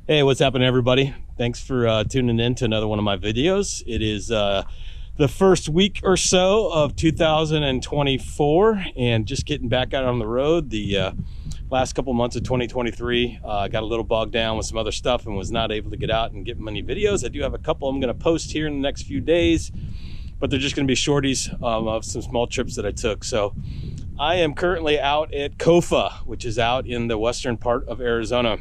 Hey, what's happening, everybody? Thanks for tuning in to another one of my videos. It is the first week or so of 2024 and just getting back out on the road. The last couple months of 2023 got a little bogged down with some other stuff and was not able to get out and get many videos. I do have a couple I'm going to post here in the next few days, but they're just going to be shorties of some small trips that I took. So I am currently out at Kofa, which is out in the western part of Arizona.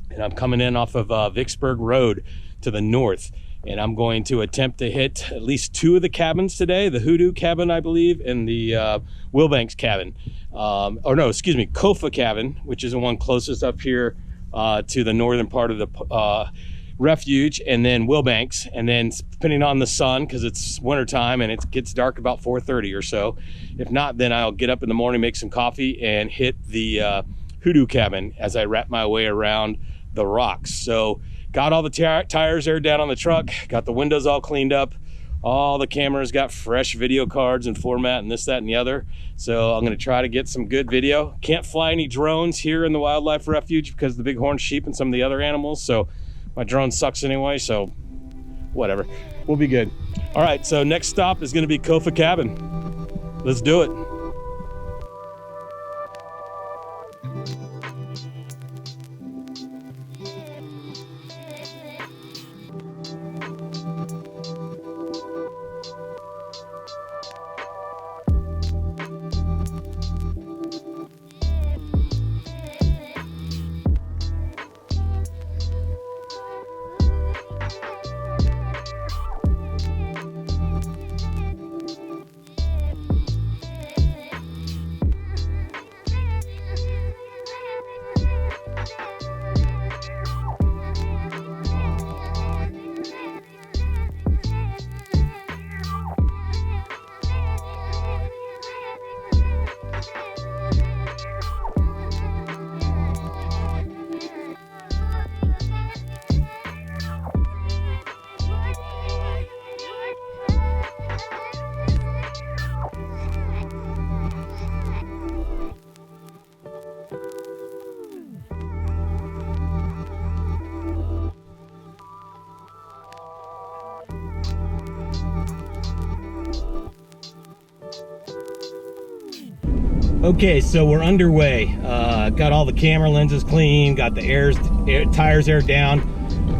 And I'm coming in off of Vicksburg Road to the north. And I'm going to attempt to hit at least two of the cabins today, the Hoodoo Cabin, I believe, and the Willbanks Cabin. Kofa Cabin, which is the one closest up here to the northern part of the refuge, and then Willbanks. And then depending on the sun, because it's wintertime and it gets dark about 4:30 or so. If not, then I'll get up in the morning, make some coffee, and hit the Hoodoo Cabin as I wrap my way around the rocks. So got all the tires aired down on the truck, got the windows all cleaned up, all the cameras got fresh video cards and format and this, that, and the other. So I'm going to try to get some good video. Can't fly any drones here in the wildlife refuge because of the bighorn sheep and some of the other animals. So my drone sucks anyway, so whatever, we'll be good. All right, so next stop is going to be Kofa Cabin. Let's do it. Okay, so we're underway. Got all the camera lenses clean, got the tires aired down.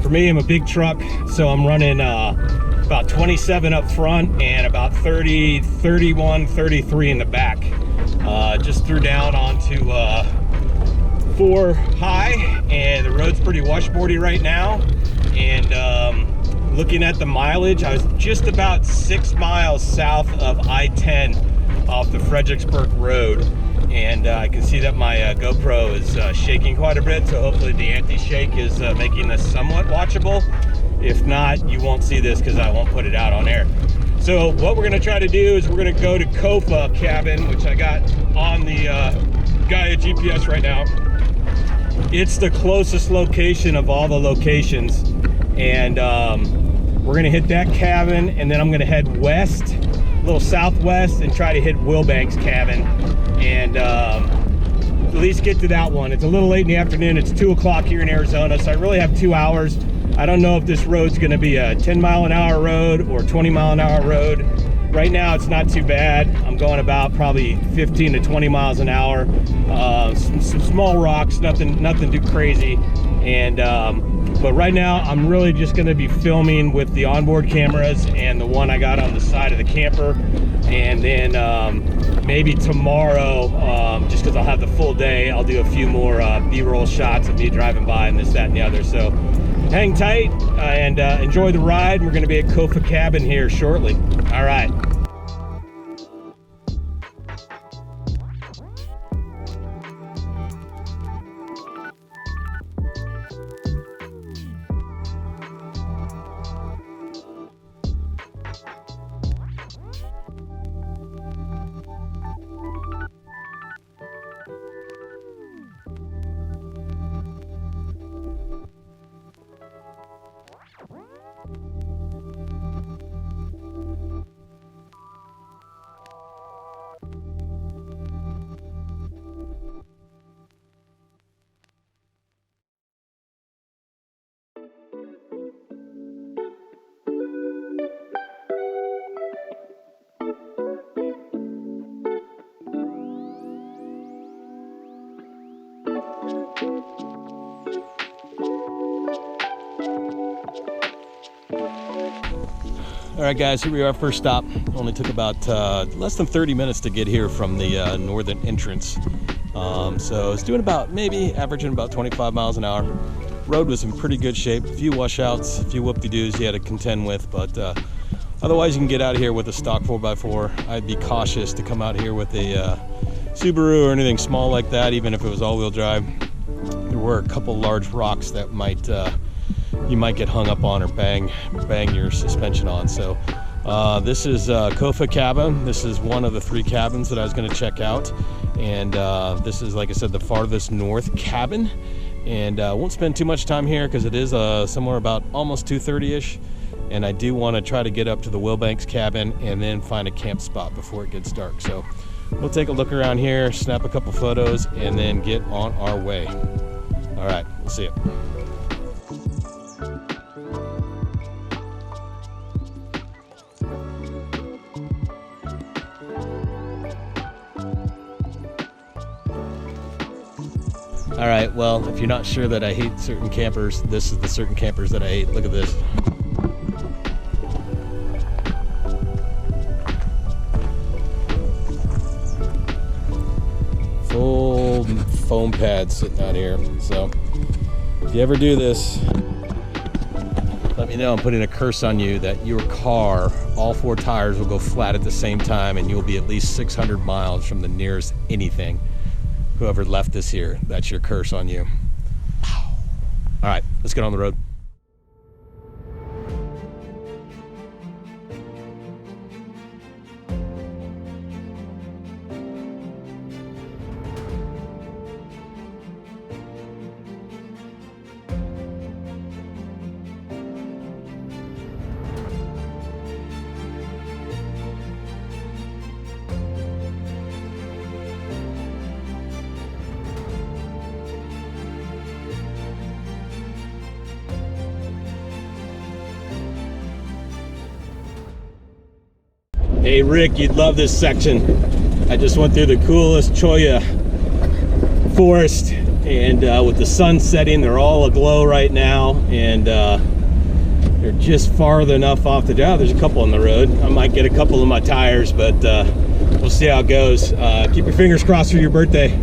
For me, I'm a big truck, so I'm running about 27 up front and about 30, 31, 33 in the back. Just threw down onto 4 high, and the road's pretty washboardy right now. And looking at the mileage, I was just about 6 miles south of I-10 off the Fredericksburg Road, and I can see that my GoPro is shaking quite a bit, so hopefully the anti-shake is making this somewhat watchable. If not, you won't see this because I won't put it out on air. So what we're going to try to do is we're going to go to Kofa Cabin, which I got on the Gaia GPS right now. It's the closest location of all the locations, and we're going to hit that cabin, and then I'm going to head west, little southwest, and try to hit Willbanks Cabin and at least get to that one. It's a little late in the afternoon. It's 2 o'clock here in Arizona, so I really have 2 hours. I don't know if this road's going to be a 10-mile-an-hour road or 20-mile-an-hour road. Right now it's not too bad. I'm going about probably 15 to 20 miles an hour. Some small rocks, nothing too crazy. And but right now I'm really just going to be filming with the onboard cameras and the one I got on the side of the camper. And then maybe tomorrow, just because I'll have the full day, I'll do a few more B-roll shots of me driving by and this, that, and the other. So hang tight and enjoy the ride. We're going to be at Kofa Cabin here shortly. All right. All right, guys, here we are, first stop. Only took about less than 30 minutes to get here from the northern entrance. So it's doing about, maybe averaging about 25 miles an hour. Road was in pretty good shape. A few washouts, a few whoop-de-doos you had to contend with, but otherwise you can get out of here with a stock 4x4. I'd be cautious to come out here with a Subaru or anything small like that, even if it was all-wheel drive. There were a couple large rocks that you might get hung up on or bang your suspension on. So this is Kofa Cabin. This is one of the 3 cabins that I was going to check out, and this is, like I said, the farthest north cabin. And won't spend too much time here because it is somewhere about almost 2:30ish, and I do want to try to get up to the Willbanks cabin and then find a camp spot before it gets dark. So we'll take a look around here, snap a couple photos, and then get on our way. All right, we'll see you. All right, well, if you're not sure that I hate certain campers, this is the certain campers that I hate. Look at this. Full foam pad sitting out here. So if you ever do this, let me know. I'm putting a curse on you that your car, all 4 tires will go flat at the same time, and you'll be at least 600 miles from the nearest anything. Whoever left this here, that's your curse on you. All right, let's get on the road. Hey Rick, you'd love this section. I just went through the coolest cholla forest, and with the sun setting, they're all aglow right now, and they're just farther enough off the drive. There's a couple on the road. I might get a couple of my tires, but we'll see how it goes. Keep your fingers crossed for your birthday.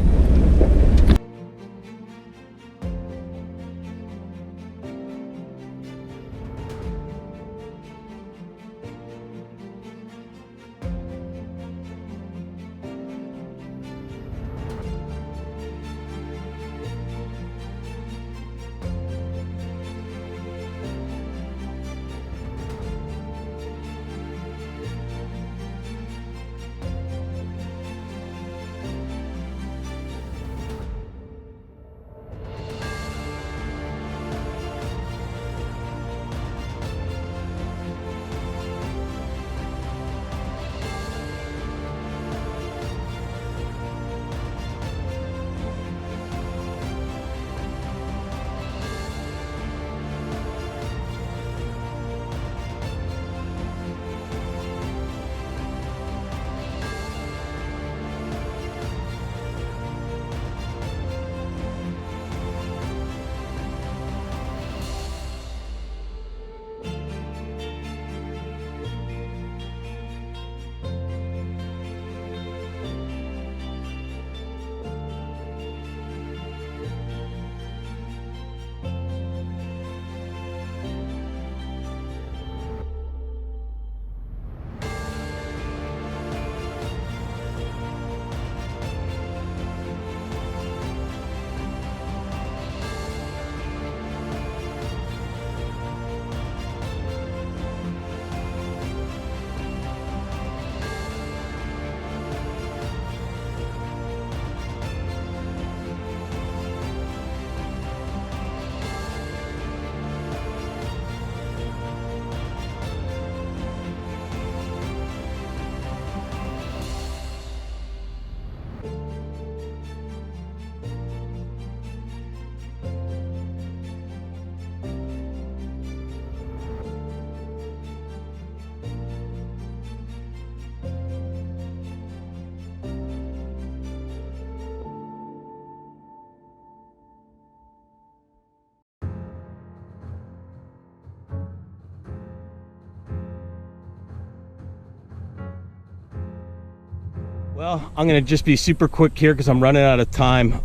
Well, I'm gonna just be super quick here because I'm running out of time.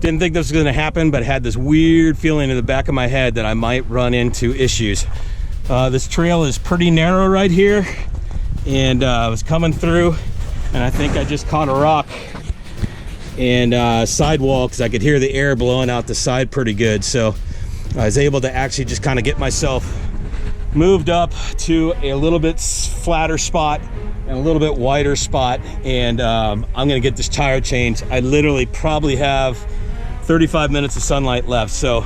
Didn't think this was gonna happen, but had this weird feeling in the back of my head that I might run into issues. This trail is pretty narrow right here, and I was coming through, and I think I just caught a rock and sidewall because I could hear the air blowing out the side pretty good. So I was able to actually just kind of get myself moved up to a little bit flatter spot and a little bit wider spot, and I'm gonna get this tire changed. I literally probably have 35 minutes of sunlight left, so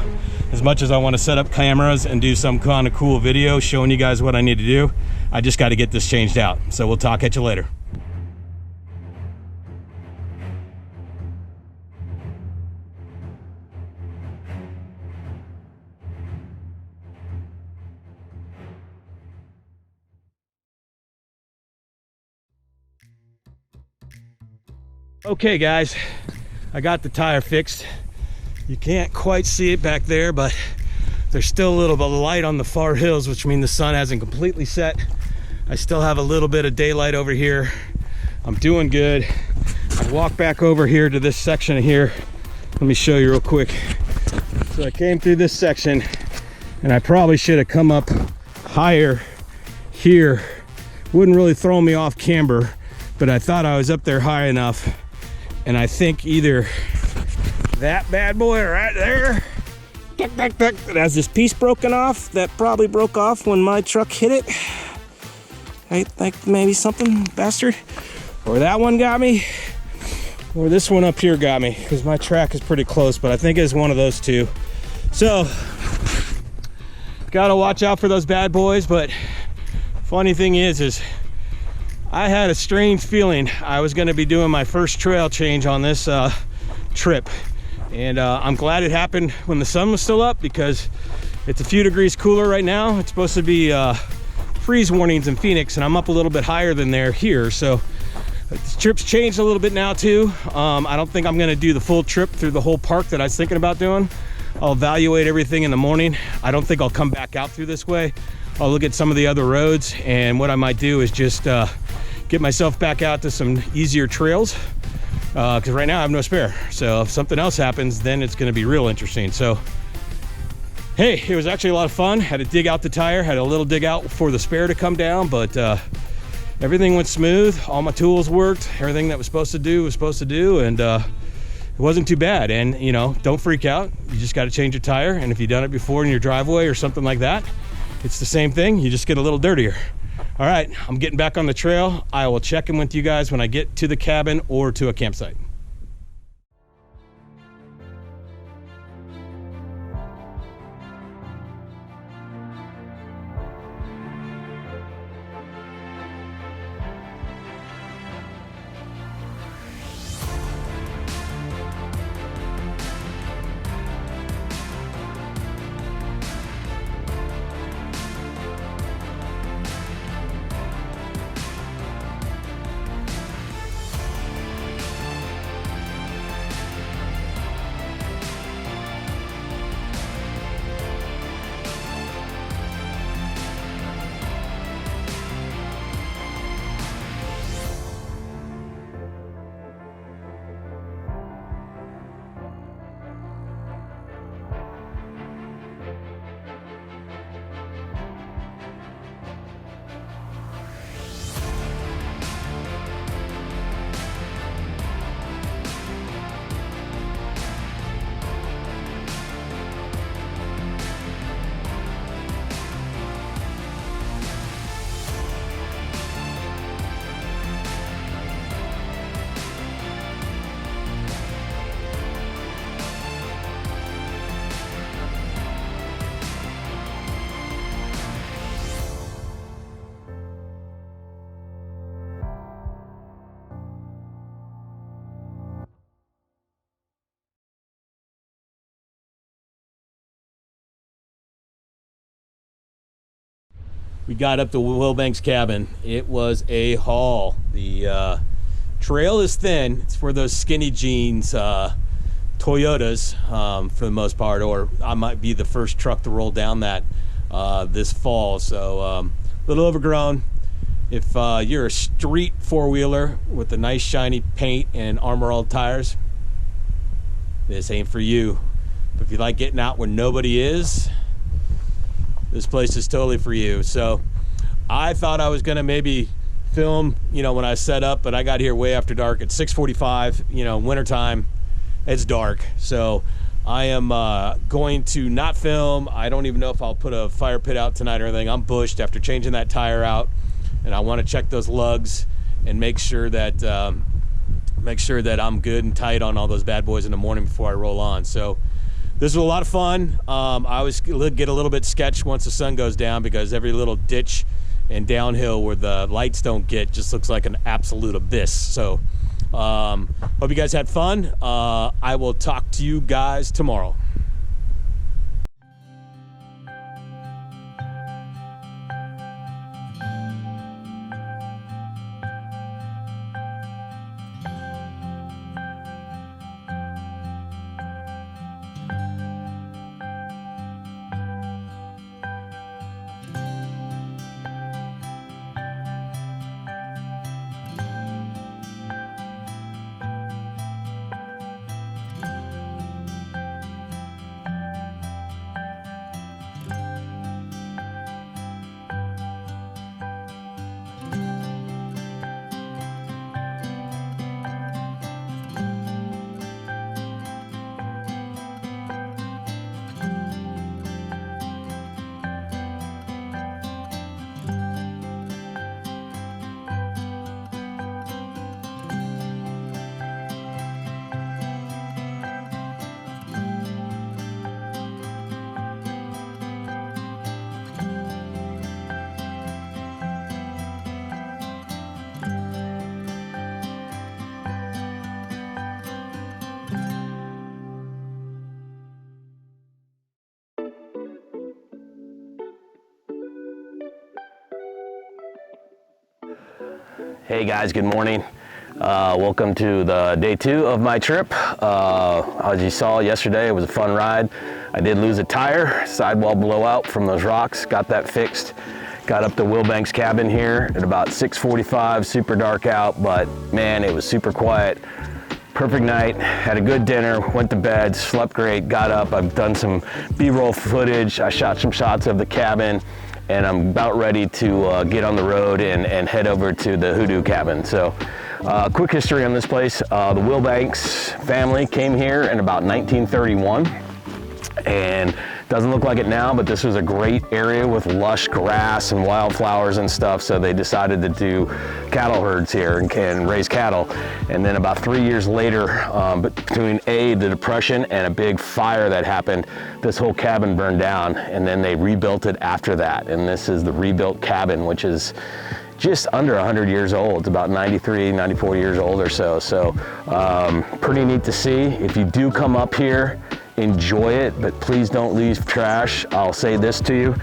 as much as I want to set up cameras and do some kind of cool video showing you guys what I need to do, I just got to get this changed out. So we'll talk at you later. Okay guys, I got the tire fixed. You can't quite see it back there, but there's still a little bit of light on the far hills, which means the sun hasn't completely set. I still have a little bit of daylight over here. I'm doing good. I walk back over here to this section here. Let me show you real quick. So I came through this section, and I probably should have come up higher here. Wouldn't really throw me off camber, but I thought I was up there high enough. And I think either that bad boy right there, that has this piece broken off, that probably broke off when my truck hit it. I think maybe something bastard. Or that one got me, or this one up here got me, because my track is pretty close, but I think it's one of those two. So, gotta watch out for those bad boys. But funny thing is I had a strange feeling I was going to be doing my first trail change on this trip, and I'm glad it happened when the sun was still up, because it's a few degrees cooler right now. It's supposed to be freeze warnings in Phoenix, and I'm up a little bit higher than they're here, so this trip's changed a little bit now too. I don't think I'm going to do the full trip through the whole park that I was thinking about doing. I'll evaluate everything in the morning. I don't think I'll come back out through this way. I'll look at some of the other roads, and what I might do is just get myself back out to some easier trails, because right now I have no spare. So if something else happens, then it's going to be real interesting. So hey, it was actually a lot of fun. Had to dig out the tire, had a little dig out for the spare to come down, but everything went smooth. All my tools worked. Everything that was supposed to do, and it wasn't too bad. And you know, don't freak out. You just got to change your tire, and if you've done it before in your driveway or something like that, it's the same thing. You just get a little dirtier. All right, I'm getting back on the trail. I will check in with you guys when I get to the cabin or to a campsite. We got up to Willbanks cabin. It was a haul. The trail is thin. It's for those skinny jeans Toyotas for the most part, or I might be the first truck to roll down that this fall. So a little overgrown. If you're a street four-wheeler with a nice shiny paint and armor-all tires, this ain't for you. But if you like getting out where nobody is, this place is totally for you. So I thought I was gonna maybe film, you know, when I set up, but I got here way after dark at 6:45, you know, wintertime, it's dark. So I am going to not film. I don't even know if I'll put a fire pit out tonight or anything. I'm bushed after changing that tire out, and I want to check those lugs and make sure that I'm good and tight on all those bad boys in the morning before I roll on. So this was a lot of fun. I always get a little bit sketched once the sun goes down, because every little ditch and downhill where the lights don't get just looks like an absolute abyss. So hope you guys had fun. I will talk to you guys tomorrow. Hey guys, good morning. Welcome to the day 2 of my trip. As you saw yesterday, it was a fun ride. I did lose a tire, sidewall blowout from those rocks, got that fixed. Got up to Willbanks cabin here at about 6:45, super dark out, but man, it was super quiet. Perfect night, had a good dinner, went to bed, slept great, got up. I've done some B-roll footage. I shot some shots of the cabin, and I'm about ready to get on the road and head over to the Hoodoo Cabin. So quick history on this place. The Willbanks family came here in about 1931, and doesn't look like it now, but this was a great area with lush grass and wildflowers and stuff, so they decided to do cattle herds here and raise cattle. And then about 3 years later, between the Depression and a big fire that happened, this whole cabin burned down, and then they rebuilt it after that. And this is the rebuilt cabin, which is just under 100 years old. It's about 93, 94 years old or so. So pretty neat to see. If you do come up here, enjoy it, but please don't leave trash. I'll say this to you.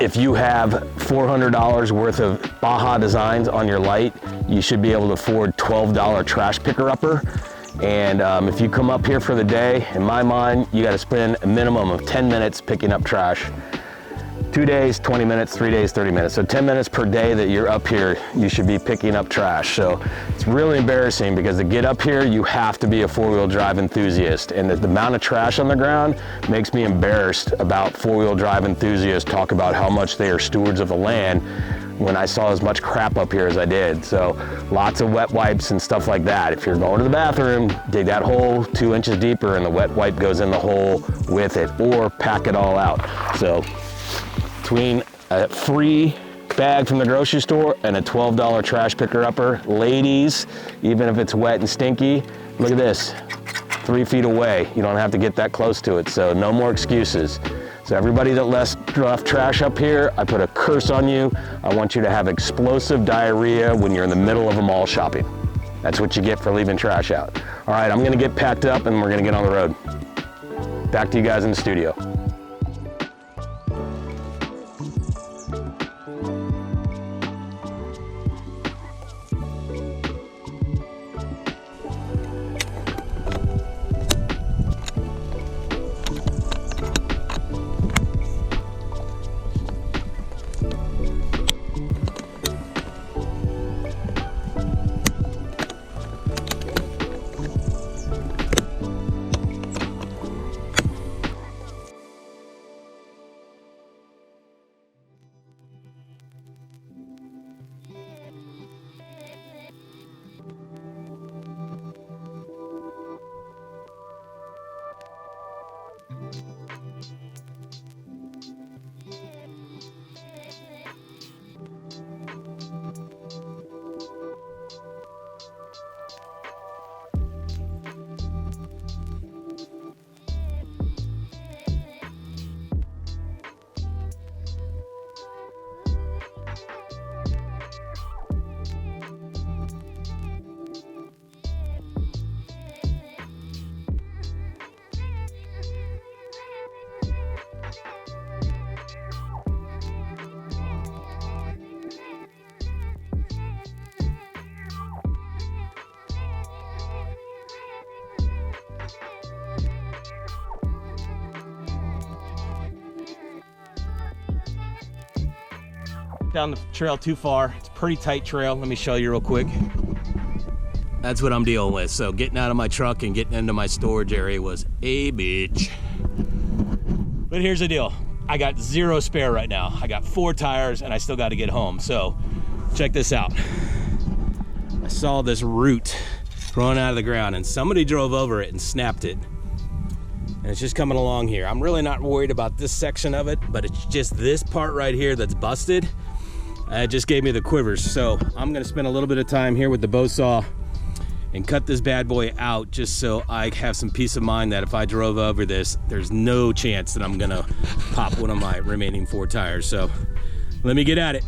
If you have $400 worth of Baja designs on your light, you should be able to afford $12 trash picker-upper. And if you come up here for the day, in my mind, you gotta spend a minimum of 10 minutes picking up trash. 2 days, 20 minutes, 3 days, 30 minutes. So 10 minutes per day that you're up here, you should be picking up trash. So it's really embarrassing, because to get up here, you have to be a four-wheel drive enthusiast. And the amount of trash on the ground makes me embarrassed about four-wheel drive enthusiasts talk about how much they are stewards of the land, when I saw as much crap up here as I did. So lots of wet wipes and stuff like that. If you're going to the bathroom, dig that hole 2 inches deeper and the wet wipe goes in the hole with it, or pack it all out. So between a free bag from the grocery store and a $12 trash picker-upper, ladies, even if it's wet and stinky, look at this, 3 feet away. You don't have to get that close to it, so no more excuses. So everybody that left trash up here, I put a curse on you. I want you to have explosive diarrhea when you're in the middle of a mall shopping. That's what you get for leaving trash out. All right, I'm gonna get packed up and we're gonna get on the road. Back to you guys in the studio. down the trail too far. It's a pretty tight trail. Let me show you real quick. That's what I'm dealing with. So getting out of my truck and getting into my storage area was a bitch. But here's the deal. I got 0 spare right now. I got 4 tires and I still got to get home. So check this out. I saw this root growing out of the ground and somebody drove over it and snapped it. And it's just coming along here. I'm really not worried about this section of it, but it's just this part right here that's busted. It just gave me the quivers. So I'm gonna spend a little bit of time here with the bow saw and cut this bad boy out just so I have some peace of mind that if I drove over this, there's no chance that I'm gonna pop one of my remaining 4 tires. So let me get at it.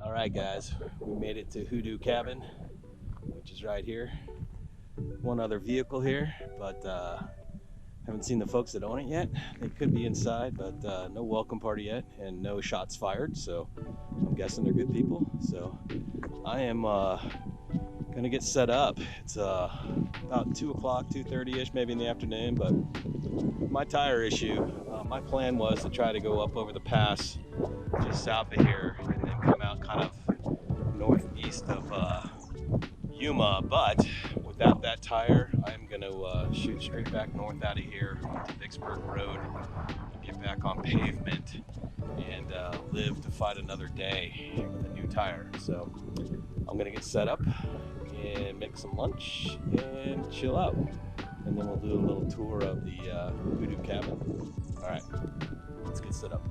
All right, guys, we made it to Hoodoo Cabin, which is right here. One other vehicle here, but haven't seen the folks that own it yet. They could be inside, but no welcome party yet and no shots fired, so I'm guessing they're good people. So I am gonna get set up. It's about 2 o'clock, 2:30ish, maybe in the afternoon, but my tire issue, my plan was to try to go up over the pass just south of here and then come out kind of northeast of Yuma, but without that tire, I'm gonna shoot straight back north out of here to Vicksburg Road, get back on pavement, and live to fight another day with a new tire. So I'm gonna get set up and make some lunch and chill out. And then we'll do a little tour of the Hoodoo Cabin. All right, let's get set up.